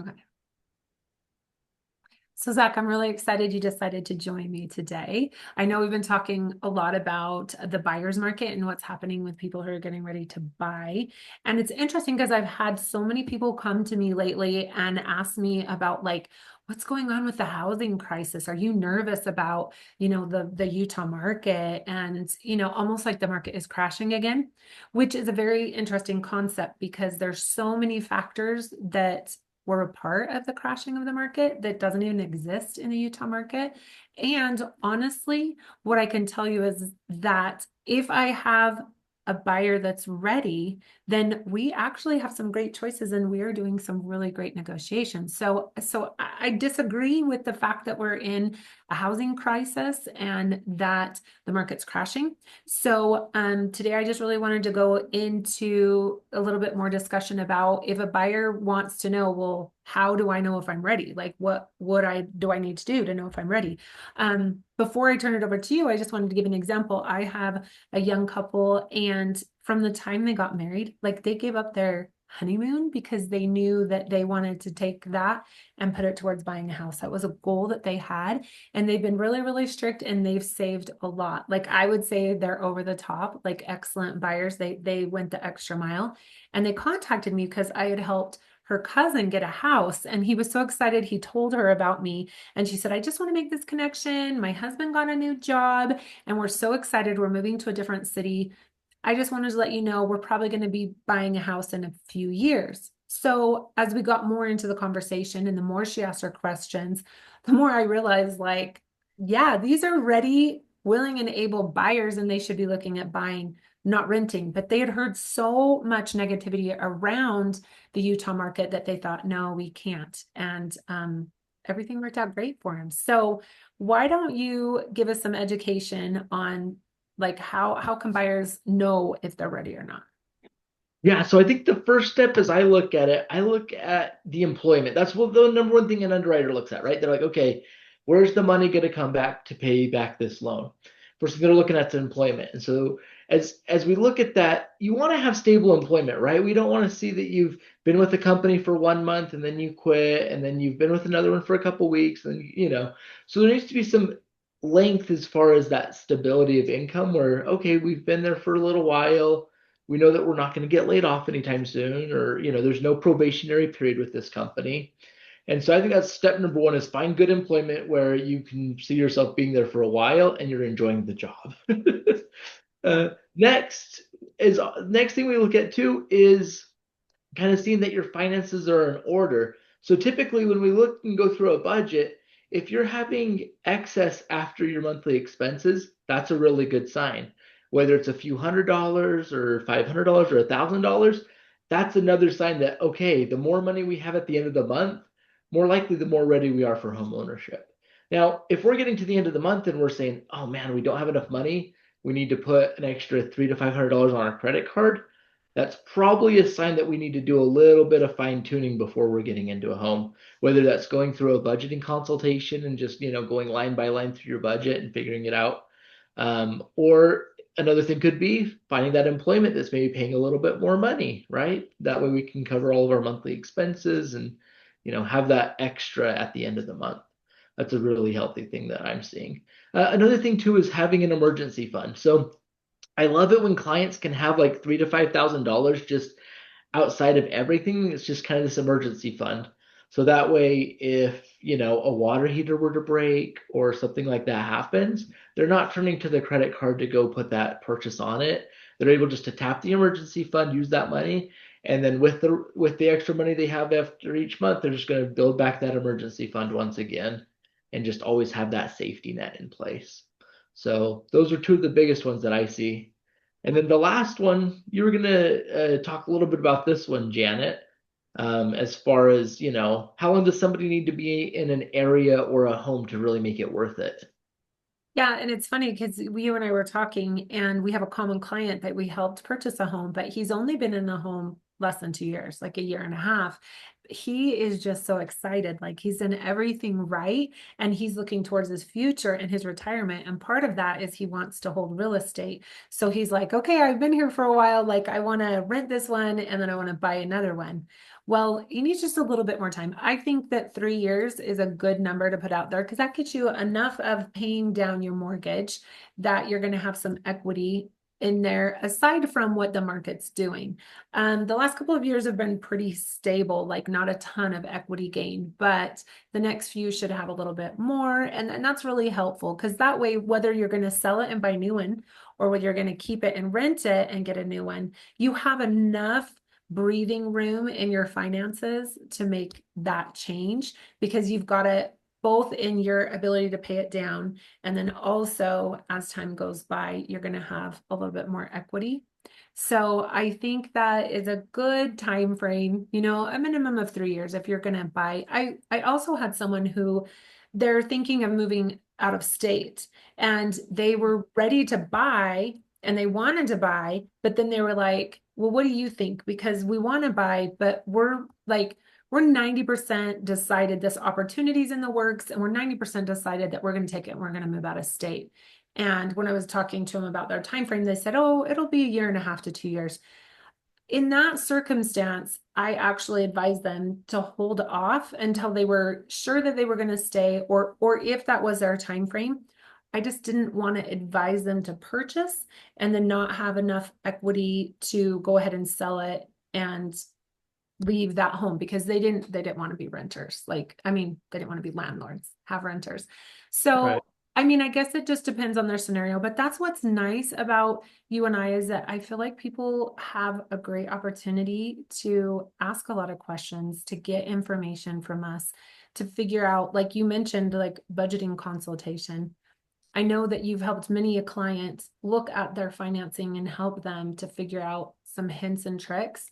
Okay. So Zach, I'm really excited you decided to join me today. I know we've been talking a lot about the buyer's market and what's happening with people who are getting ready to buy. And it's interesting because I've had so many people come to me lately and ask me about like, what's going on with the housing crisis? Are you nervous about, the Utah market? And, almost like the market is crashing again, which is a very interesting concept because there's so many factors that were a part of the crashing of the market that doesn't even exist in the Utah market. And honestly, what I can tell you is that if I have a buyer that's ready, then we actually have some great choices and we are doing some really great negotiations. So I disagree with the fact that we're in a housing crisis and that the market's crashing. So today I just really wanted to go into a little bit more discussion about if a buyer wants to know, well, how do I know if I'm ready? Like what would I do I need to do to know if I'm ready? Before I turn it over to you, I just wanted to give an example. I have a young couple, and from the time they got married, like they gave up their honeymoon because they knew that they wanted to take that and put it towards buying a house. That was a goal that they had. And they've been really, really strict and they've saved a lot. Like I would say they're over the top, like excellent buyers. They went the extra mile and they contacted me because I had helped her cousin get a house and he was so excited. He told her about me and she said, I just want to make this connection. My husband got a new job and we're so excited. We're moving to a different city. I just wanted to let you know we're probably going to be buying a house in a few years. So as we got more into the conversation and the more she asked her questions, the more I realized like, yeah, these are ready, willing, and able buyers, and they should be looking at buying, not renting. But they had heard so much negativity around the Utah market that they thought, no, we can't. And everything worked out great for them. So why don't you give us some education on like how can buyers know if they're ready or not? Yeah, so I think the first step as I look at it, I look at the employment. That's what the number one thing an underwriter looks at, right? They're like, okay, where's the money going to come back to pay back this loan? First thing they're looking at is employment. And so as we look at that, you want to have stable employment, right? We don't want to see that you've been with a company for 1 month and then you quit, and then you've been with another one for a couple weeks, and so there needs to be some length as far as that stability of income where, okay, we've been there for a little while, we know that we're not going to get laid off anytime soon, or there's no probationary period with this company. And so I think that's step number one, is find good employment where you can see yourself being there for a while and you're enjoying the job. Next thing we look at too is kind of seeing that your finances are in order. So typically when we look and go through a budget, if you're having excess after your monthly expenses, that's a really good sign. Whether it's a few $100 or $500 or $1,000, that's another sign that, okay, the more money we have at the end of the month, more likely the more ready we are for home ownership. Now, if we're getting to the end of the month and we're saying, oh man, we don't have enough money, we need to put an extra $300 to $500 on our credit card, that's probably a sign that we need to do a little bit of fine tuning before we're getting into a home, whether that's going through a budgeting consultation and just, going line by line through your budget and figuring it out. Or another thing could be finding that employment that's maybe paying a little bit more money, right? That way we can cover all of our monthly expenses and, have that extra at the end of the month. That's a really healthy thing that I'm seeing. Another thing too is having an emergency fund. So I love it when clients can have like $3,000 to $5,000 just outside of everything. It's just kind of this emergency fund. So that way, if a water heater were to break or something like that happens, they're not turning to the credit card to go put that purchase on it. They're able just to tap the emergency fund, use that money, and then with the extra money they have after each month, they're just going to build back that emergency fund once again, and just always have that safety net in place. So those are two of the biggest ones that I see. And then the last one, you were gonna talk a little bit about this one, Janet, as far as, how long does somebody need to be in an area or a home to really make it worth it? Yeah, and it's funny because you and I were talking, and we have a common client that we helped purchase a home, but he's only been in the home less than 2 years, like a year and a half. He is just so excited. Like he's done everything right and he's looking towards his future and his retirement. And part of that is he wants to hold real estate. So he's like, okay, I've been here for a while. Like I want to rent this one and then I want to buy another one. Well, he needs just a little bit more time. I think that 3 years is a good number to put out there because that gets you enough of paying down your mortgage that you're going to have some equity in there aside from what the market's doing. The last couple of years have been pretty stable, like not a ton of equity gain, but the next few should have a little bit more. And that's really helpful because that way, whether you're going to sell it and buy a new one or whether you're going to keep it and rent it and get a new one, you have enough breathing room in your finances to make that change because you've got it both in your ability to pay it down and then also as time goes by you're going to have a little bit more equity. So I think that is a good time frame, a minimum of 3 years if you're going to buy. I also had someone who they're thinking of moving out of state and they were ready to buy and they wanted to buy, but then they were like, well, what do you think? Because we want to buy, but we're 90% decided this opportunity's in the works, and we're 90% decided that we're going to take it and we're going to move out of state. And when I was talking to them about their time frame, they said, oh, it'll be a year and a half to 2 years. In that circumstance, I actually advised them to hold off until they were sure that they were going to stay, or if that was their time frame. I just didn't want to advise them to purchase and then not have enough equity to go ahead and sell it and leave that home because they didn't want to be renters. Like, I mean, they didn't want to be landlords, have renters. Right. So, I mean, I guess it just depends on their scenario, but that's what's nice about you and I is that I feel like people have a great opportunity to ask a lot of questions, to get information from us, to figure out, like you mentioned, like budgeting consultation. I know that you've helped many a client look at their financing and help them to figure out some hints and tricks.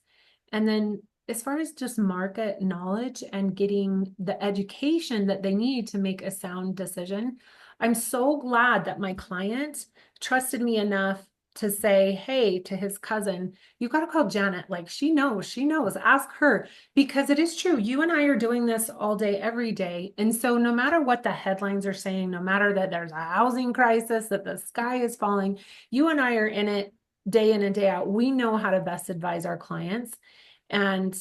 And then as far as just market knowledge and getting the education that they need to make a sound decision, I'm so glad that my client trusted me enough to say, hey, to his cousin, you got to call Janet. Like she knows, ask her because it is true. You and I are doing this all day, every day. And so no matter what the headlines are saying, no matter that there's a housing crisis, that the sky is falling, you and I are in it day in and day out. We know how to best advise our clients. And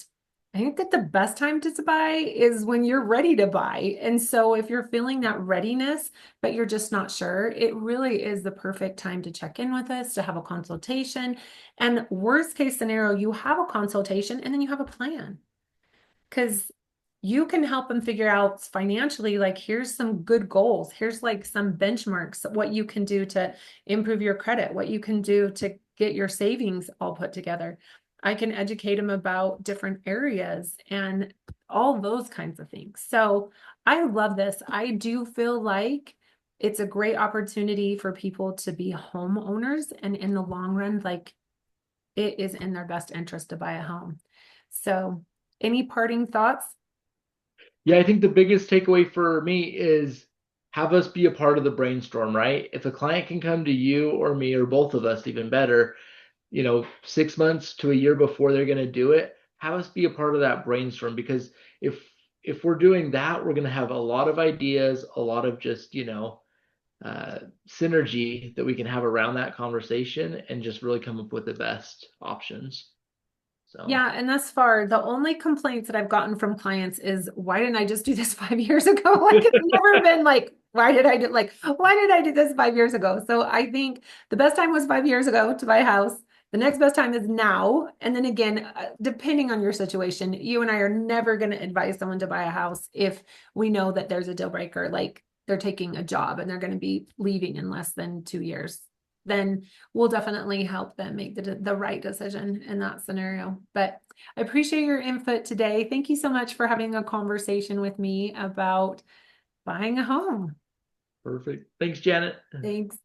I think that the best time to buy is when you're ready to buy. And so if you're feeling that readiness, but you're just not sure, it really is the perfect time to check in with us, to have a consultation. And worst case scenario, you have a consultation and then you have a plan because you can help them figure out financially, like, here's some good goals. Here's like some benchmarks, what you can do to improve your credit, what you can do to get your savings all put together. I can educate them about different areas and all those kinds of things. So I love this. I do feel like it's a great opportunity for people to be homeowners. And in the long run, like it is in their best interest to buy a home. So any parting thoughts? Yeah, I think the biggest takeaway for me is have us be a part of the brainstorm, right? If a client can come to you or me or both of us, even better, 6 months to a year before they're going to do it, have us be a part of that brainstorm because if we're doing that, we're going to have a lot of ideas, a lot of just, synergy that we can have around that conversation and just really come up with the best options. So Yeah, and thus far, the only complaints that I've gotten from clients is, why didn't I just do this 5 years ago? Like it's never been like, why did I do this 5 years ago? So I think the best time was 5 years ago to buy a house. The next best time is now. And then again, depending on your situation, you and I are never going to advise someone to buy a house if we know that there's a deal breaker, like they're taking a job and they're going to be leaving in less than 2 years. Then we'll definitely help them make the right decision in that scenario. But I appreciate your input today. Thank you so much for having a conversation with me about buying a home. perfect. Thanks, Janet. Thanks.